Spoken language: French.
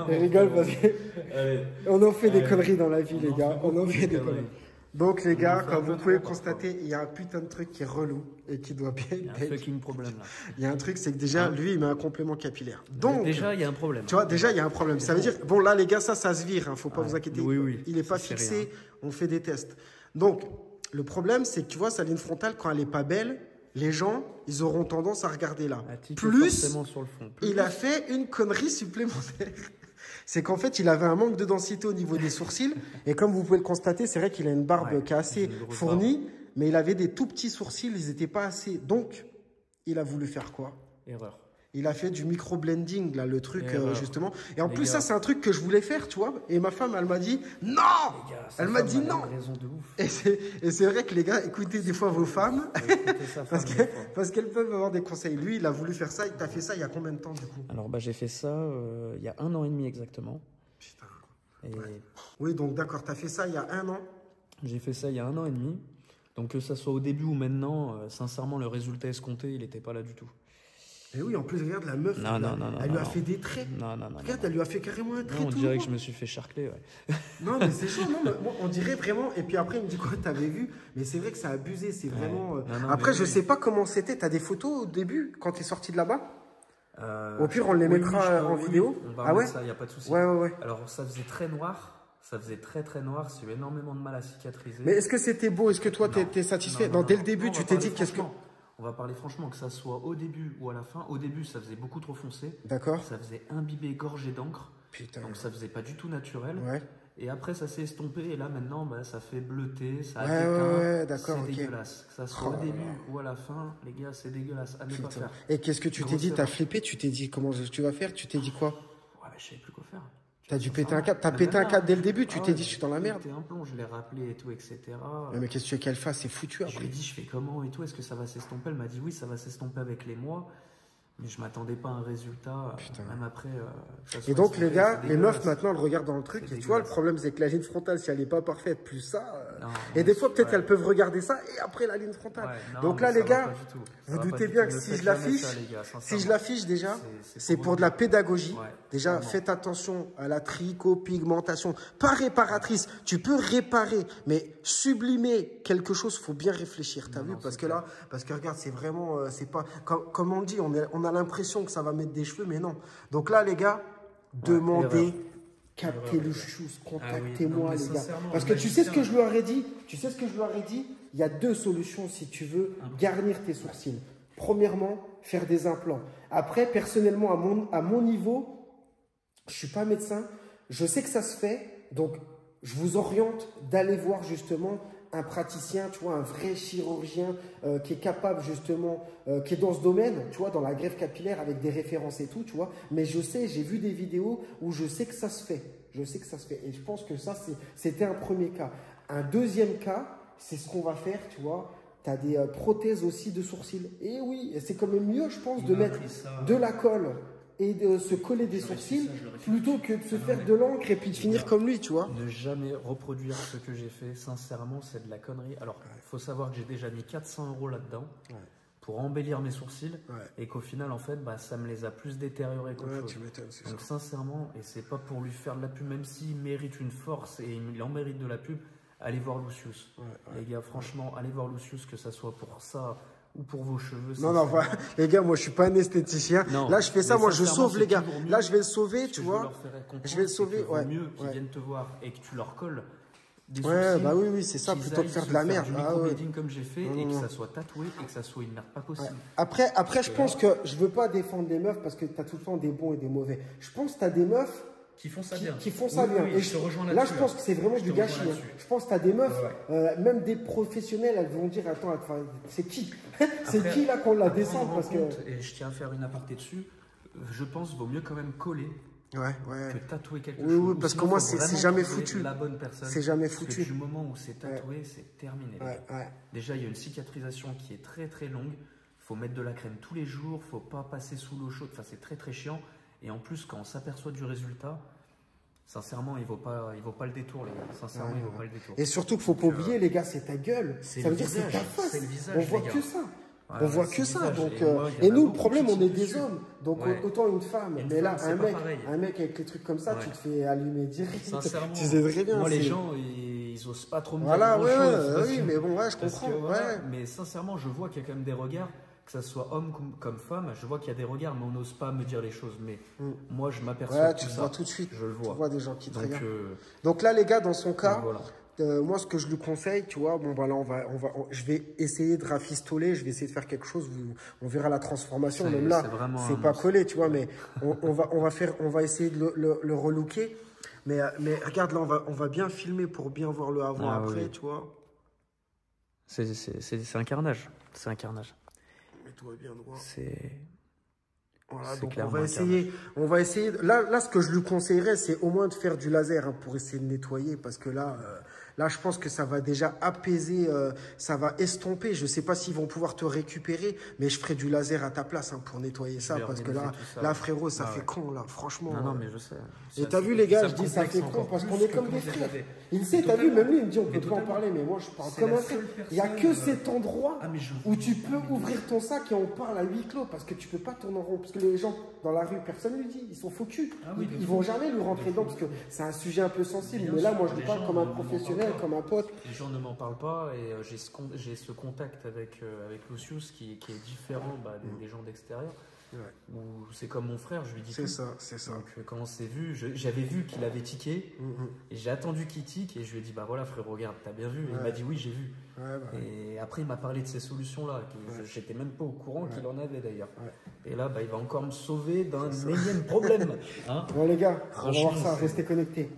Je rigole parce qu'on en fait des conneries dans la vie, les gars. On en fait des conneries. Donc, les gars, comme vous pouvez le constater, il y a un putain de truc qui est relou et qui doit bien Il y a un fucking problème là. Il y a un truc, c'est que déjà, lui, il met un complément capillaire. Donc, déjà, il y a un problème. Tu vois, déjà, il y a un problème. Ça veut dire, bon, là, les gars, ça se vire, hein, faut pas vous inquiéter. Oui, oui. Il est pas Ça, c'est fixé, rien. on fait des tests. Donc, le problème, c'est que tu vois, sa ligne frontale, quand elle est pas belle, les gens, ils auront tendance à regarder là. Forcément sur le fond. Il a fait une connerie supplémentaire. C'est qu'en fait, il avait un manque de densité au niveau des sourcils. Et comme vous pouvez le constater, c'est vrai qu'il a une barbe qui est assez fournie, mais il avait des tout petits sourcils, ils n'étaient pas assez. Donc, il a voulu faire quoi? Erreur. Il a fait du micro-blending, là, le truc, justement. Et en plus, gars. ça, c'est un truc que je voulais faire, tu vois. Et ma femme, elle m'a dit, non! Elle m'a dit non! Raison de ouf. Et c'est vrai que les gars, écoutez des fois vos femmes, parce qu'elles peuvent avoir des conseils. Lui, il a voulu faire ça. T'as fait ça il y a combien de temps, du coup? Alors, bah, j'ai fait ça il y a 1 an et demi exactement. Putain. Et Oui, donc d'accord, t'as fait ça il y a 1 an. j'ai fait ça il y a 1 an et demi. Donc, que ça soit au début ou maintenant, sincèrement, le résultat escompté, il n'était pas là du tout. Et oui, en plus, regarde la meuf, elle lui a fait des traits. Non. Regarde, elle lui a fait carrément un trait. Non, on dirait que je me suis fait charcler, ouais. Non, mais c'est chaud, non, mais moi, on dirait vraiment. Et puis après, il me dit quoi, t'avais vu? Mais c'est vrai que ça a abusé, c'est vraiment. Après, je sais pas comment c'était. T'as des photos au début, quand t'es sorti de là-bas? Au pire, on les mettra en vidéo. On va mettre ça, il n'y a pas de souci. Ouais. Alors, ça faisait très noir. Ça faisait très noir. J'ai eu énormément de mal à cicatriser. Mais est-ce que c'était beau? Est-ce que toi, t'es satisfait? Non, dès le début, tu t'es dit qu'est-ce que. On va parler franchement, que ça soit au début ou à la fin. Au début, ça faisait beaucoup trop foncé. D'accord. Ça faisait imbibé, gorgé d'encre. Putain. Donc ça faisait pas du tout naturel. Ouais. Et après, ça s'est estompé. Et là, maintenant, bah, ça fait bleuter, ça a ouais, d'accord, c'est ok. dégueulasse. Que ça soit au début ou à la fin, les gars, c'est dégueulasse. À ne pas faire. Et qu'est-ce que tu t'es dit? T'as flippé? Tu t'es dit comment tu vas faire? Tu t'es dit quoi? Ouais, mais je savais plus quoi faire. T'as dû péter un câble. T'as pété un câble dès le début. Tu t'es dit, je suis dans la merde. C'était un plomb, je l'ai rappelé et tout, etc. Mais qu'est-ce que tu veux qu'elle fasse? C'est foutu Je lui après. ai dit, je fais comment et tout, est-ce que ça va s'estomper? Elle m'a dit oui, ça va s'estomper avec les mois. Mais je m'attendais pas à un résultat, même après. Et donc, les gars, les meufs, maintenant, elles regardent dans le truc. Et tu vois, le problème, c'est que la ligne frontale, si elle n'est pas parfaite, plus ça. Et des fois, peut-être qu'elles peuvent regarder ça et après la ligne frontale. Donc là, les gars, vous doutez bien que si je l'affiche déjà, c'est pour de la pédagogie. Déjà, faites attention à la trichopigmentation. Pas réparatrice. Tu peux réparer, mais sublimer quelque chose, faut bien réfléchir. T'as vu? Parce que là, regarde, c'est vraiment, c'est pas, comme on dit, on a l'impression que ça va mettre des cheveux, mais non. Donc là, les gars, demandez, captez le chousse, contactez-moi, les gars. Parce que tu sais ce que je leur ai dit? Il y a 2 solutions si tu veux garnir tes sourcils. Premièrement, faire des implants. Après, personnellement, à mon niveau, je suis pas médecin. Je sais que ça se fait. Donc, je vous oriente d'aller voir justement un praticien, tu vois, un vrai chirurgien qui est capable justement, qui est dans ce domaine, tu vois, dans la greffe capillaire avec des références et tout, tu vois. Mais je sais, j'ai vu des vidéos où je sais que ça se fait. Et je pense que ça, c'était un premier cas. Un deuxième cas, c'est ce qu'on va faire, tu vois. Tu as des prothèses aussi de sourcils. Et oui, c'est quand même mieux, je pense, de mettre de la colle et de se coller des sourcils plutôt que de se faire de l'encre et puis de finir comme lui, tu vois. Ne jamais reproduire ce que j'ai fait, sincèrement, c'est de la connerie. Alors, il faut savoir que j'ai déjà mis 400 € là-dedans pour embellir mes sourcils et qu'au final, en fait, bah, ça me les a plus détériorés qu'autre chose. Donc, sincèrement, et c'est pas pour lui faire de la pub, même s'il mérite une force et il en mérite de la pub, allez voir Lucius. Les gars, franchement, allez voir Lucius, que ça soit pour ça ou pour vos cheveux. Non, les gars, moi, je suis pas un esthéticien. Non, là, je fais ça, moi, je sauve les gars. Là, je vais le sauver, tu vois. Je vais le sauver, mieux qu'ils viennent te voir et que tu leur colles des bah oui, c'est ça, plutôt que faire de la merde. Du microblading comme j'ai fait et que ça soit tatoué et que ça soit une merde pas possible. Après, je pense que je veux pas défendre les meufs parce que tu as tout le temps des bons et des mauvais. Je pense que tu as des meufs qui font ça bien. Qui font ça bien. Et là, je pense que c'est vraiment du gâchis. Je pense que tu as des meufs, même des professionnels, elles vont dire, attends, c'est qui? C'est qui là qu'on la descend parce que... Et je tiens à faire une aparté dessus. Je pense qu'il vaut mieux quand même coller que tatouer quelque chose. Oui, parce que moi, c'est jamais foutu. La bonne personne. C'est jamais foutu. Parce que du moment où c'est tatoué, c'est terminé. Déjà, il y a une cicatrisation qui est très très longue. Il faut mettre de la crème tous les jours. Il ne faut pas passer sous l'eau chaude. Enfin, c'est très très chiant. Et en plus, quand on s'aperçoit du résultat, sincèrement, il vaut pas le détour, les gars. Sincèrement, il vaut pas le détour. Et surtout qu'il ne faut pas oublier, les gars, c'est ta gueule. Ça veut dire c'est ta face. C'est le visage, on voit que ça. on voit que ça. Donc, et nous, le problème, on est des hommes. Donc, autant une femme. Mais là, un mec avec les trucs comme ça, tu te fais allumer direct. Sincèrement, tu sais très bien. Moi, les gens, ils osent pas trop me dire voilà, grand-chose. Oui, mais bon, je comprends. Mais sincèrement, je vois qu'il y a quand même des regards, que ce soit homme comme femme, je vois qu'il y a des regards, mais on n'ose pas me dire les choses. Mais moi, je m'aperçois tu le vois tout de suite. Je le vois. Tu vois des gens qui te regardent. Donc là, les gars, dans son cas, voilà. moi, ce que je lui conseille, tu vois, bon, voilà, je vais essayer de rafistoler, je vais essayer de faire quelque chose, on verra la transformation. Même là, c'est pas collé, tu vois, mais on va essayer de le relooker. Mais regarde, là, on va bien filmer pour bien voir le avant-après, tu vois. C'est un carnage. C'est un carnage. Mets-toi bien droit. Voilà, donc on va essayer. Là, ce que je lui conseillerais, c'est au moins de faire du laser pour essayer de nettoyer, parce que là, je pense que ça va déjà apaiser, ça va estomper. Je sais pas s'ils vont pouvoir te récupérer, mais je ferai du laser à ta place pour nettoyer ça, parce que là, frérot, ça fait con, là, franchement. Non, mais je sais. Et t'as vu, les gars, je dis ça fait con, parce qu'on est comme des frères. Il sait, t'as vu, même lui, il me dit, on peut pas en parler, mais moi, je parle comme un frère. Il y a que cet endroit où tu peux ouvrir ton sac et on parle à huis clos, parce que tu peux pas tourner en rond, parce que les gens dans la rue, personne lui dit, ils sont focus. Ils vont jamais lui rentrer dedans, parce que c'est un sujet un peu sensible. Mais là, moi, je lui parle comme un professionnel, comme un pote. Les gens ne m'en parlent pas, et j'ai ce contact avec Lucius qui est différent des gens d'extérieur. Où c'est comme mon frère, je lui dis c'est ça. Donc quand on s'est vu, j'avais vu qu'il avait tiqué, et j'ai attendu qu'il tique, et je lui ai dit, bah voilà frère, regarde, t'as bien vu, et il m'a dit oui, j'ai vu. Et après il m'a parlé de ces solutions-là, j'étais même pas au courant qu'il en avait d'ailleurs. Et là, il va encore me sauver d'un énième problème. Bon les gars, on va voir ça, restez connectés.